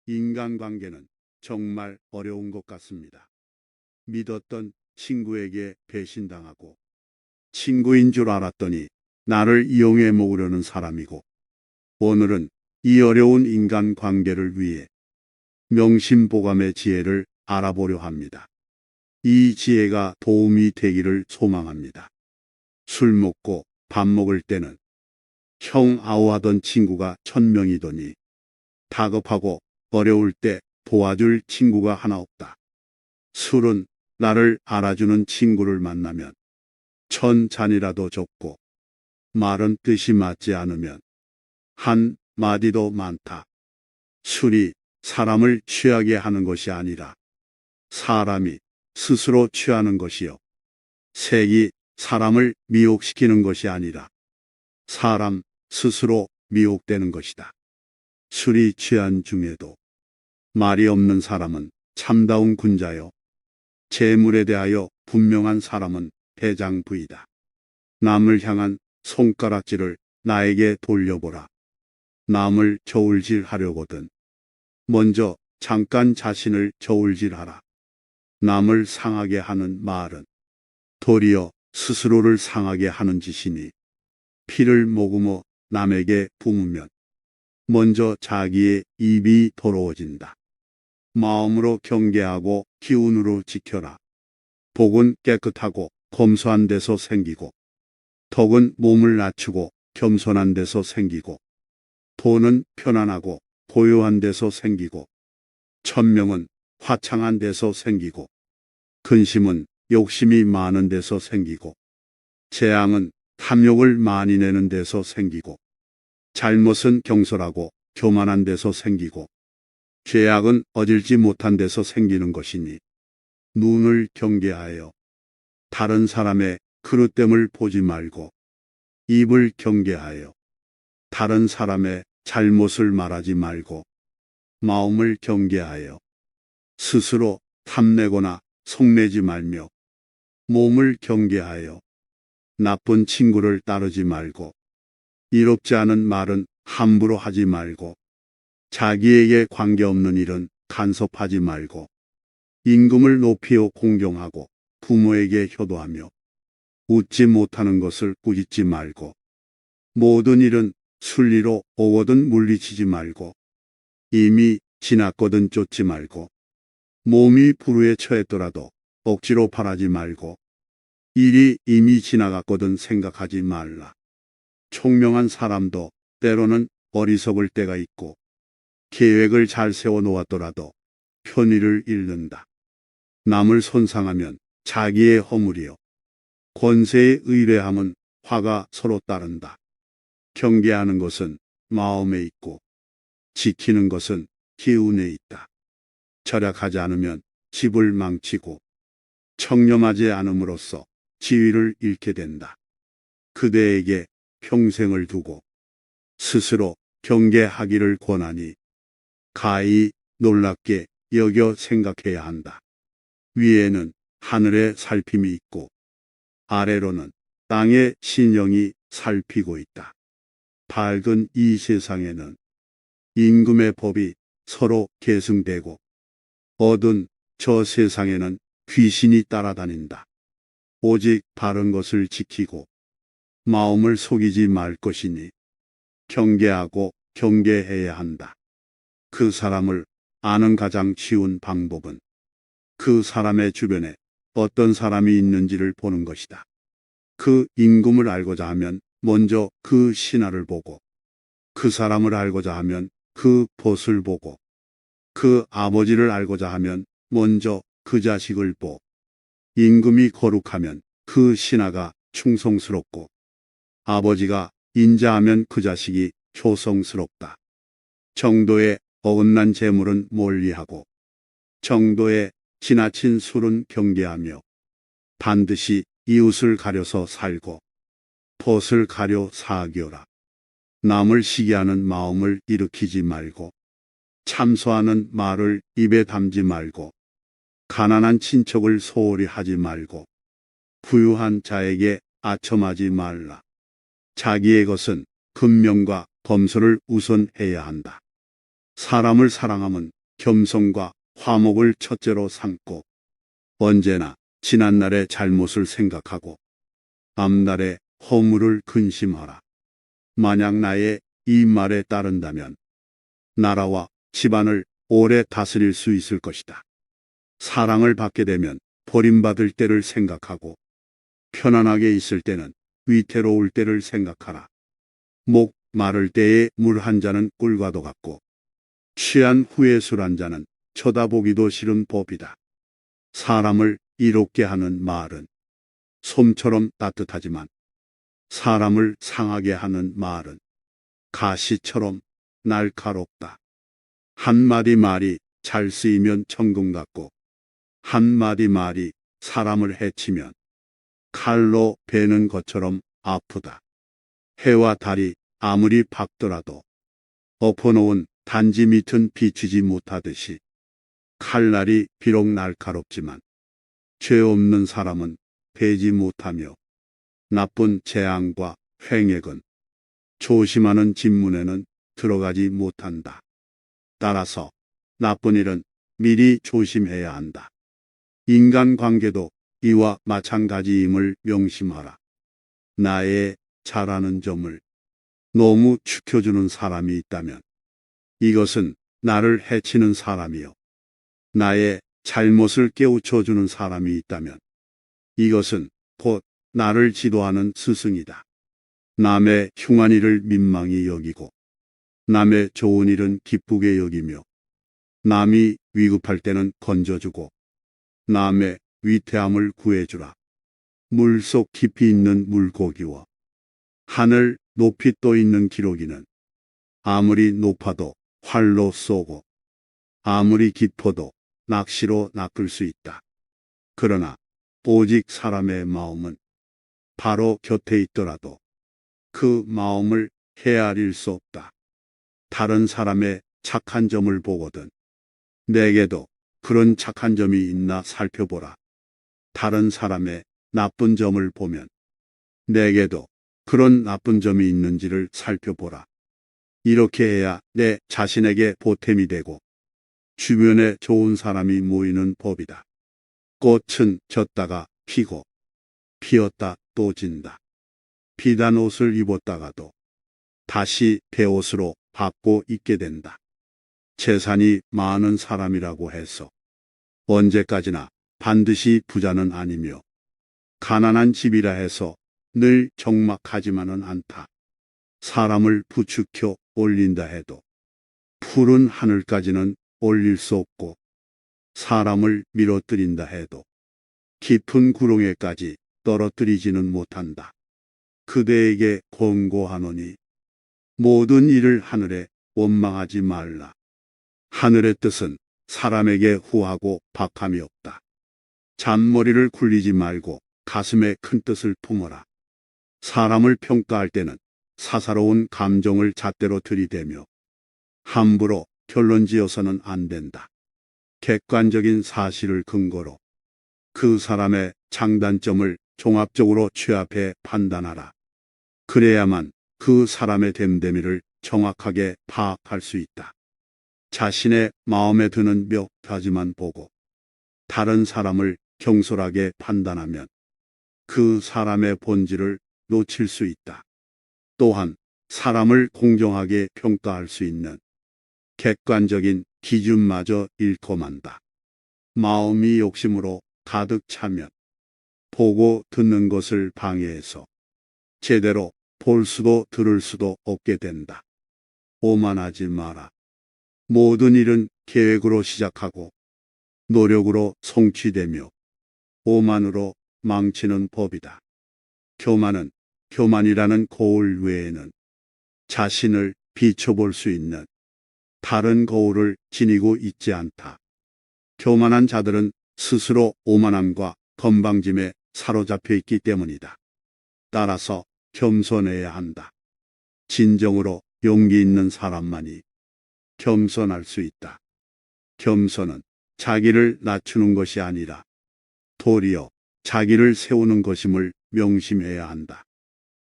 인간관계는 정말 어려운 것 같습니다. 믿었던 친구에게 배신당하고 친구인 줄 알았더니 나를 이용해 먹으려는 사람이고, 오늘은 이 어려운 인간관계를 위해 명심보감의 지혜를 알아보려 합니다. 이 지혜가 도움이 되기를 소망합니다. 술 먹고 밥 먹을 때는 형 아우하던 친구가 1000명이더니 다급하고 어려울 때 도와줄 친구가 하나 없다. 술은 나를 알아주는 친구를 만나면 1000잔이라도 적고, 말은 뜻이 맞지 않으면 한 마디도 많다. 술이 사람을 취하게 하는 것이 아니라 사람이 스스로 취하는 것이요, 색이 사람을 미혹시키는 것이 아니라 사람 스스로 미혹되는 것이다. 술이 취한 중에도 말이 없는 사람은 참다운 군자요, 재물에 대하여 분명한 사람은 대장부이다. 남을 향한 손가락질을 나에게 돌려보라. 남을 저울질하려거든 먼저 잠깐 자신을 저울질하라. 남을 상하게 하는 말은 도리어 스스로를 상하게 하는 짓이니, 피를 머금어 남에게 뿜으면 먼저 자기의 입이 더러워진다. 마음으로 경계하고 기운으로 지켜라. 복은 깨끗하고 검소한 데서 생기고, 덕은 몸을 낮추고 겸손한 데서 생기고, 돈은 편안하고 고요한 데서 생기고, 천명은 화창한 데서 생기고, 근심은 욕심이 많은 데서 생기고, 재앙은 탐욕을 많이 내는 데서 생기고, 잘못은 경솔하고 교만한 데서 생기고, 죄악은 어질지 못한 데서 생기는 것이니, 눈을 경계하여 다른 사람의 그릇됨을 보지 말고, 입을 경계하여 다른 사람의 잘못을 말하지 말고, 마음을 경계하여 스스로 탐내거나 속내지 말며, 몸을 경계하여 나쁜 친구를 따르지 말고, 이롭지 않은 말은 함부로 하지 말고, 자기에게 관계없는 일은 간섭하지 말고, 임금을 높이어 공경하고 부모에게 효도하며, 웃지 못하는 것을 꾸짖지 말고, 모든 일은 순리로 오거든 물리치지 말고, 이미 지났거든 쫓지 말고, 몸이 불우에 처했더라도 억지로 바라지 말고, 일이 이미 지나갔거든 생각하지 말라. 총명한 사람도 때로는 어리석을 때가 있고, 계획을 잘 세워 놓았더라도 편의를 잃는다. 남을 손상하면 자기의 허물이요, 권세의 의뢰함은 화가 서로 따른다. 경계하는 것은 마음에 있고, 지키는 것은 기운에 있다. 절약하지 않으면 집을 망치고, 청렴하지 않음으로써 지위를 잃게 된다. 그대에게 평생을 두고 스스로 경계하기를 권하니, 가히 놀랍게 여겨 생각해야 한다. 위에는 하늘의 살핌이 있고, 아래로는 땅의 신령이 살피고 있다. 밝은 이 세상에는 임금의 법이 서로 계승되고, 어두운 저 세상에는 귀신이 따라다닌다. 오직 바른 것을 지키고 마음을 속이지 말 것이니, 경계하고 경계해야 한다. 그 사람을 아는 가장 쉬운 방법은 그 사람의 주변에 어떤 사람이 있는지를 보는 것이다. 그 임금을 알고자 하면 먼저 그 신하를 보고, 그 사람을 알고자 하면 그 벗을 보고, 그 아버지를 알고자 하면 먼저 그 자식을 보. 임금이 거룩하면 그 신하가 충성스럽고, 아버지가 인자하면 그 자식이 효성스럽다. 정도에 어긋난 재물은 멀리하고, 정도에 지나친 술은 경계하며, 반드시 이웃을 가려서 살고 벗을 가려 사귀어라. 남을 시기하는 마음을 일으키지 말고, 참소하는 말을 입에 담지 말고, 가난한 친척을 소홀히 하지 말고, 부유한 자에게 아첨하지 말라. 자기의 것은 근명과 검소를 우선해야 한다. 사람을 사랑함은 겸손과 화목을 첫째로 삼고 언제나 지난날의 잘못을 생각하고 앞날의 허물을 근심하라. 만약 나의 이 말에 따른다면 나라와 집안을 오래 다스릴 수 있을 것이다. 사랑을 받게 되면 버림받을 때를 생각하고 편안하게 있을 때는 위태로울 때를 생각하라. 목 마를 때에 물 한 잔은 꿀과도 같고 취한 후에 술 한 잔은 쳐다보기도 싫은 법이다. 사람을 이롭게 하는 말은 솜처럼 따뜻하지만 사람을 상하게 하는 말은 가시처럼 날카롭다. 한마디 말이 잘 쓰이면 천금 같고 한마디 말이 사람을 해치면 칼로 베는 것처럼 아프다. 해와 달이 아무리 밝더라도 엎어놓은 단지 밑은 비추지 못하듯이 칼날이 비록 날카롭지만 죄 없는 사람은 베지 못하며 나쁜 재앙과 횡액은 조심하는 집문에는 들어가지 못한다. 따라서 나쁜 일은 미리 조심해야 한다. 인간관계도 이와 마찬가지임을 명심하라. 나의 잘하는 점을 너무 축혀주는 사람이 있다면 이것은 나를 해치는 사람이요. 나의 잘못을 깨우쳐주는 사람이 있다면 이것은 곧 나를 지도하는 스승이다. 남의 흉한 일을 민망히 여기고 남의 좋은 일은 기쁘게 여기며 남이 위급할 때는 건져주고 남의 위태함을 구해주라. 물속 깊이 있는 물고기와 하늘 높이 떠 있는 기러기는 아무리 높아도 활로 쏘고 아무리 깊어도 낚시로 낚을 수 있다. 그러나 오직 사람의 마음은 바로 곁에 있더라도 그 마음을 헤아릴 수 없다. 다른 사람의 착한 점을 보거든 내게도 그런 착한 점이 있나 살펴보라. 다른 사람의 나쁜 점을 보면 내게도 그런 나쁜 점이 있는지를 살펴보라. 이렇게 해야 내 자신에게 보탬이 되고 주변에 좋은 사람이 모이는 법이다. 꽃은 졌다가 피고 피었다 또 진다. 비단 옷을 입었다가도 다시 배옷으로 바꿔 입게 된다. 재산이 많은 사람이라고 해서 언제까지나 반드시 부자는 아니며 가난한 집이라 해서 늘 적막하지만은 않다. 사람을 부추켜 올린다 해도 푸른 하늘까지는 올릴 수 없고 사람을 밀어뜨린다 해도 깊은 구렁에까지 떨어뜨리지는 못한다. 그대에게 권고하노니 모든 일을 하늘에 원망하지 말라. 하늘의 뜻은 사람에게 후하고 박함이 없다. 잔머리를 굴리지 말고 가슴에 큰 뜻을 품어라. 사람을 평가할 때는 사사로운 감정을 잣대로 들이대며 함부로 결론지어서는 안 된다. 객관적인 사실을 근거로 그 사람의 장단점을 종합적으로 취합해 판단하라. 그래야만 그 사람의 됨됨이를 정확하게 파악할 수 있다. 자신의 마음에 드는 몇 가지만 보고 다른 사람을 경솔하게 판단하면 그 사람의 본질을 놓칠 수 있다. 또한 사람을 공정하게 평가할 수 있는 객관적인 기준마저 잃고 만다. 마음이 욕심으로 가득 차면 보고 듣는 것을 방해해서 제대로 볼 수도 들을 수도 없게 된다. 오만하지 마라. 모든 일은 계획으로 시작하고 노력으로 성취되며 오만으로 망치는 법이다. 교만은 교만이라는 거울 외에는 자신을 비춰볼 수 있는 다른 거울을 지니고 있지 않다. 교만한 자들은 스스로 오만함과 건방짐에 사로잡혀 있기 때문이다. 따라서 겸손해야 한다. 진정으로 용기 있는 사람만이 겸손할 수 있다. 겸손은 자기를 낮추는 것이 아니라 도리어 자기를 세우는 것임을 명심해야 한다.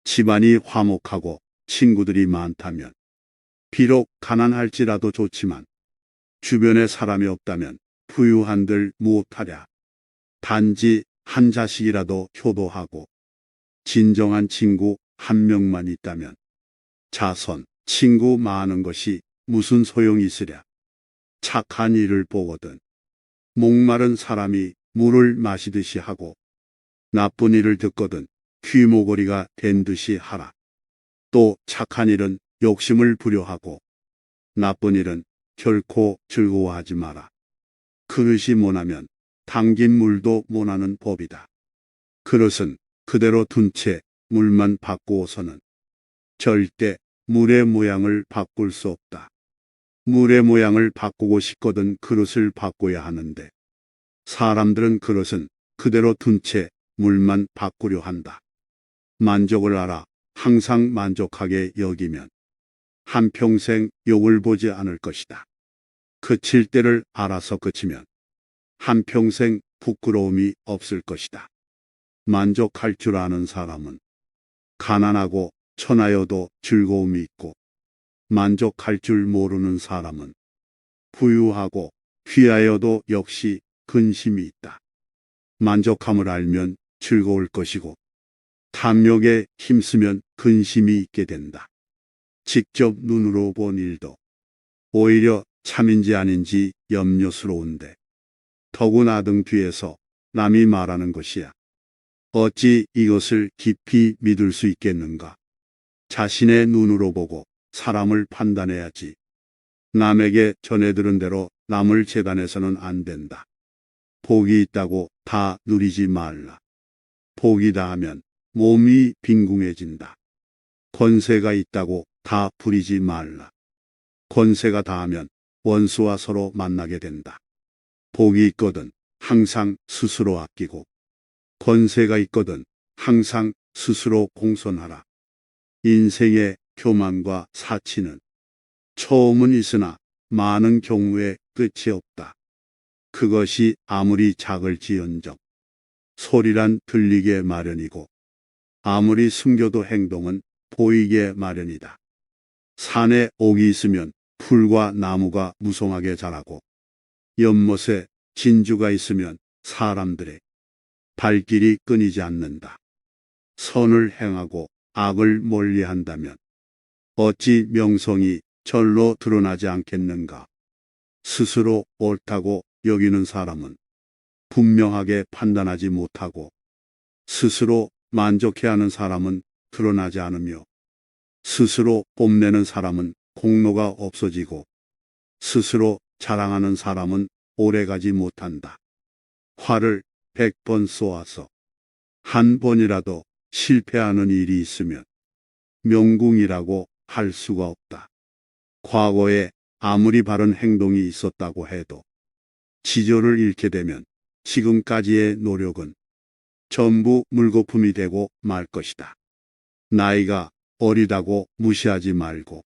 집안이 화목하고 친구들이 많다면 비록 가난할지라도 좋지만 주변에 사람이 없다면 부유한들 무엇하랴. 단지 한 자식이라도 효도하고 진정한 친구 한 명만 있다면 자손, 친구 많은 것이 무슨 소용이 있으랴. 착한 일을 보거든 목마른 사람이 물을 마시듯이 하고 나쁜 일을 듣거든 귀모거리가 된 듯이 하라. 또 착한 일은 욕심을 부려하고 나쁜 일은 결코 즐거워하지 마라. 그릇이 모나면 담긴 물도 모나는 법이다. 그릇은 그대로 둔 채 물만 바꾸어서는 절대 물의 모양을 바꿀 수 없다. 물의 모양을 바꾸고 싶거든 그릇을 바꿔야 하는데 사람들은 그릇은 그대로 둔 채 물만 바꾸려 한다. 만족을 알아 항상 만족하게 여기면 한평생 욕을 보지 않을 것이다. 그칠 때를 알아서 그치면 한평생 부끄러움이 없을 것이다. 만족할 줄 아는 사람은 가난하고 천하여도 즐거움이 있고 만족할 줄 모르는 사람은 부유하고 귀하여도 역시 근심이 있다. 만족함을 알면 즐거울 것이고 탐욕에 힘쓰면 근심이 있게 된다. 직접 눈으로 본 일도 오히려 참인지 아닌지 염려스러운데 더구나 등 뒤에서 남이 말하는 것이야. 어찌 이것을 깊이 믿을 수 있겠는가? 자신의 눈으로 보고 사람을 판단해야지. 남에게 전해 들은 대로 남을 재단해서는 안 된다. 복이 있다고 다 누리지 말라. 복이 다하면 몸이 빈궁해진다. 권세가 있다고 다 부리지 말라. 권세가 다하면 원수와 서로 만나게 된다. 복이 있거든 항상 스스로 아끼고 권세가 있거든 항상 스스로 공손하라. 인생의 교만과 사치는 처음은 있으나 많은 경우에 끝이 없다. 그것이 아무리 작을지언정 소리란 들리게 마련이고 아무리 숨겨도 행동은 보이게 마련이다. 산에 옥이 있으면 풀과 나무가 무성하게 자라고 연못에 진주가 있으면 사람들의 발길이 끊이지 않는다. 선을 행하고 악을 멀리한다면 어찌 명성이 절로 드러나지 않겠는가. 스스로 옳다고 여기는 사람은 분명하게 판단하지 못하고 스스로 만족해하는 사람은 드러나지 않으며 스스로 뽐내는 사람은 공로가 없어지고 스스로 자랑하는 사람은 오래가지 못한다. 활을 100번 쏘아서 한 번이라도 실패하는 일이 있으면 명궁이라고 할 수가 없다. 과거에 아무리 바른 행동이 있었다고 해도 지조를 잃게 되면 지금까지의 노력은 전부 물거품이 되고 말 것이다. 나이가 어리다고 무시하지 말고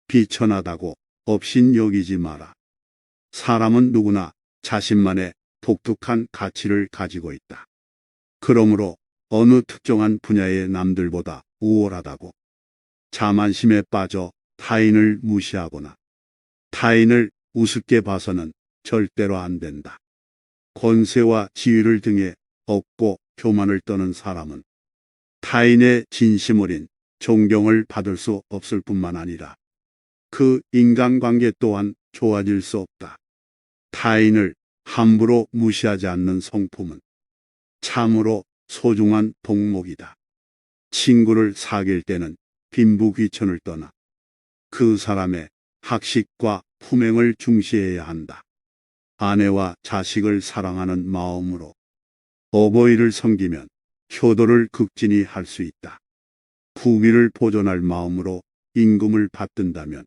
비천하다고 업신 여기지 마라. 사람은 누구나 자신만의 독특한 가치를 가지고 있다. 그러므로 어느 특정한 분야의 남들보다 우월하다고 자만심에 빠져 타인을 무시하거나 타인을 우습게 봐서는 절대로 안 된다. 권세와 지위를 등에 업고 교만을 떠는 사람은 타인의 진심 어린 존경을 받을 수 없을 뿐만 아니라 그 인간관계 또한 좋아질 수 없다. 타인을 함부로 무시하지 않는 성품은 참으로 소중한 덕목이다. 친구를 사귈 때는 빈부귀천을 떠나 그 사람의 학식과 품행을 중시해야 한다. 아내와 자식을 사랑하는 마음으로 어버이를 섬기면 효도를 극진히 할 수 있다. 부귀를 보존할 마음으로 임금을 받든다면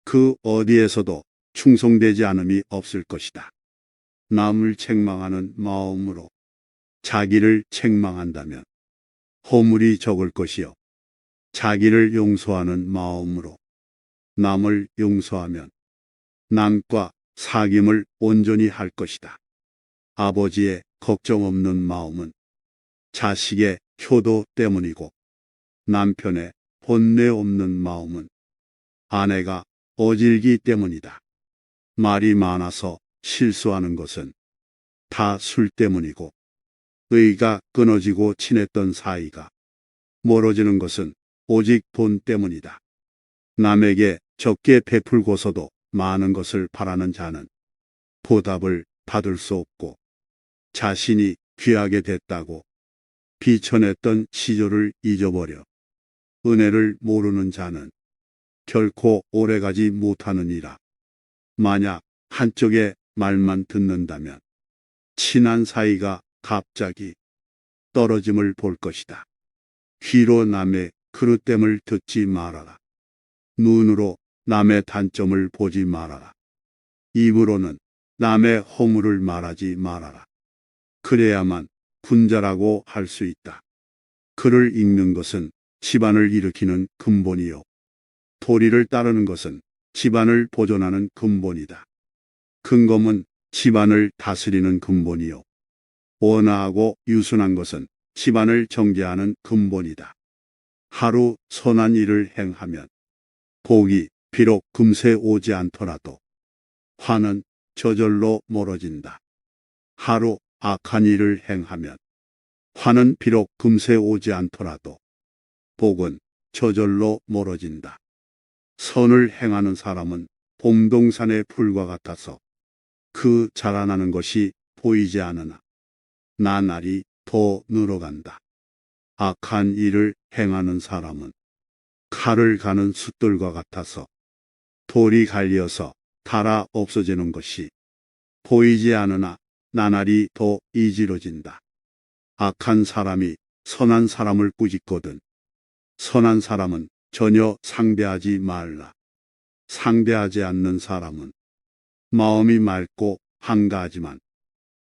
그 어디에서도 충성되지 않음이 없을 것이다. 남을 책망하는 마음으로 자기를 책망한다면 허물이 적을 것이요. 자기를 용서하는 마음으로 남을 용서하면 남과 사귐을 온전히 할 것이다. 아버지의 걱정 없는 마음은 자식의 효도 때문이고 남편의 본뇌 없는 마음은 아내가 어질기 때문이다. 말이 많아서 실수하는 것은 다 술 때문이고, 의가 끊어지고 친했던 사이가 멀어지는 것은 오직 돈 때문이다. 남에게 적게 베풀고서도 많은 것을 바라는 자는 보답을 받을 수 없고, 자신이 귀하게 됐다고 비천했던 시절을 잊어버려 은혜를 모르는 자는 결코 오래가지 못하느니라. 만약 한쪽의 말만 듣는다면 친한 사이가 갑자기 떨어짐을 볼 것이다. 귀로 남의 그릇됨을 듣지 말아라. 눈으로 남의 단점을 보지 말아라. 입으로는 남의 허물을 말하지 말아라. 그래야만 군자라고 할 수 있다. 글을 읽는 것은 집안을 일으키는 근본이요, 도리를 따르는 것은 집안을 보존하는 근본이다. 근검은 집안을 다스리는 근본이요, 온화하고 유순한 것은 집안을 정제하는 근본이다. 하루 선한 일을 행하면 복이 비록 금세 오지 않더라도 화는 저절로 멀어진다. 하루 악한 일을 행하면 화는 비록 금세 오지 않더라도 복은 저절로 멀어진다. 선을 행하는 사람은 봄동산의 풀과 같아서 그 자라나는 것이 보이지 않으나 나날이 더 늘어간다. 악한 일을 행하는 사람은 칼을 가는 숫돌과 같아서 돌이 갈려서 닳아 없어지는 것이 보이지 않으나 나날이 더 이지러진다. 악한 사람이 선한 사람을 꾸짖거든 선한 사람은 전혀 상대하지 말라. 상대하지 않는 사람은 마음이 맑고 한가하지만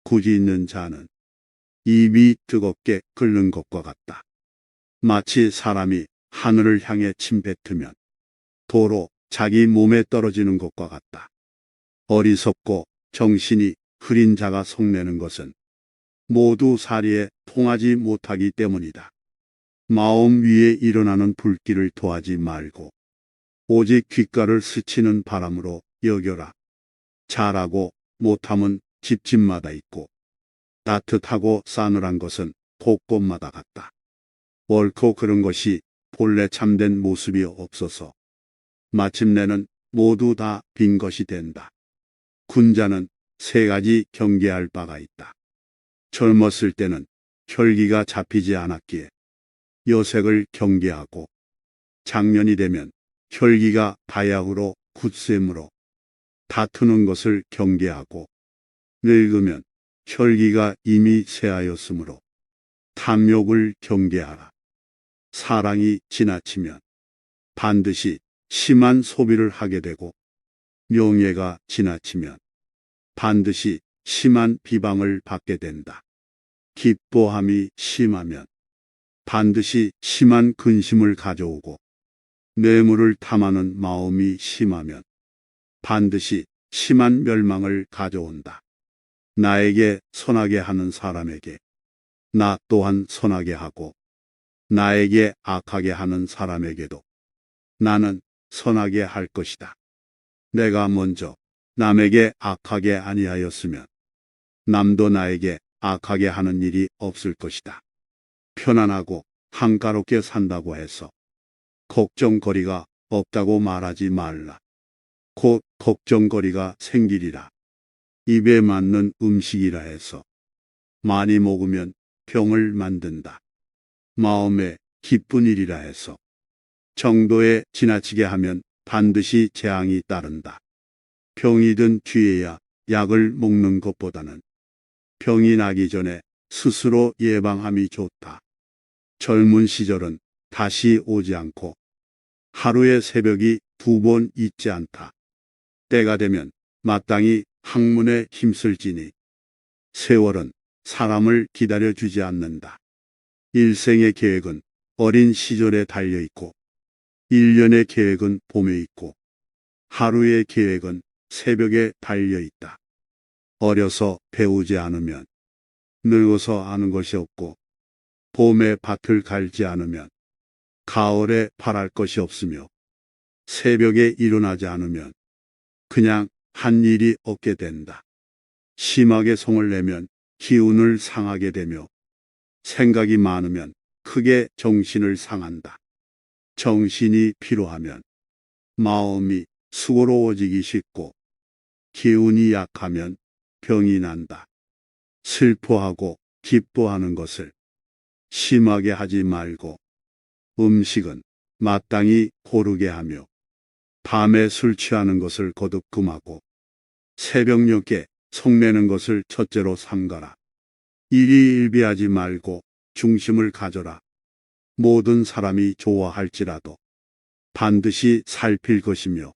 굳이 있는 자는 입이 뜨겁게 끓는 것과 같다. 마치 사람이 하늘을 향해 침 뱉으면 도로 자기 몸에 떨어지는 것과 같다. 어리석고 정신이 흐린 자가 속내는 것은 모두 사리에 통하지 못하기 때문이다. 마음 위에 일어나는 불길을 토하지 말고 오직 귓가를 스치는 바람으로 여겨라. 잘하고 못함은 집집마다 있고 따뜻하고 싸늘한 것은 곳곳마다 같다. 옳고 그른 것이 본래 참된 모습이 없어서 마침내는 모두 다 빈 것이 된다. 군자는 세 가지 경계할 바가 있다. 젊었을 때는 혈기가 잡히지 않았기에 여색을 경계하고, 장년이 되면 혈기가 바야흐로 굳셈으로 다투는 것을 경계하고, 늙으면 혈기가 이미 쇠하였으므로 탐욕을 경계하라. 사랑이 지나치면 반드시 심한 소비를 하게 되고, 명예가 지나치면 반드시 심한 비방을 받게 된다. 기뻐함이 심하면 반드시 심한 근심을 가져오고, 뇌물을 탐하는 마음이 심하면 반드시 심한 멸망을 가져온다. 나에게 선하게 하는 사람에게 나 또한 선하게 하고, 나에게 악하게 하는 사람에게도 나는 선하게 할 것이다. 내가 먼저 남에게 악하게 아니하였으면 남도 나에게 악하게 하는 일이 없을 것이다. 편안하고 한가롭게 산다고 해서 걱정거리가 없다고 말하지 말라. 곧 걱정거리가 생기리라. 입에 맞는 음식이라 해서 많이 먹으면 병을 만든다. 마음에 기쁜 일이라 해서 정도에 지나치게 하면 반드시 재앙이 따른다. 병이 든 뒤에야 약을 먹는 것보다는 병이 나기 전에 스스로 예방함이 좋다. 젊은 시절은 다시 오지 않고 하루의 새벽이 2번 있지 않다. 때가 되면 마땅히 학문에 힘쓸지니 세월은 사람을 기다려주지 않는다. 일생의 계획은 어린 시절에 달려있고, 1년의 계획은 봄에 있고, 하루의 계획은 새벽에 달려있다. 어려서 배우지 않으면 늙어서 아는 것이 없고, 봄에 밭을 갈지 않으면 가을에 바랄 것이 없으며, 새벽에 일어나지 않으면 그냥 한 일이 없게 된다. 심하게 성을 내면 기운을 상하게 되며 생각이 많으면 크게 정신을 상한다. 정신이 피로하면 마음이 수고로워지기 쉽고 기운이 약하면 병이 난다. 슬퍼하고 기뻐하는 것을 심하게 하지 말고 음식은 마땅히 고르게 하며 밤에 술 취하는 것을 거듭 금하고 새벽녘에 성내는 것을 첫째로 삼가라. 일희일비하지 말고 중심을 가져라. 모든 사람이 좋아할지라도 반드시 살필 것이며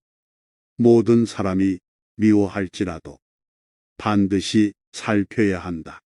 모든 사람이 미워할지라도 반드시 살펴야 한다.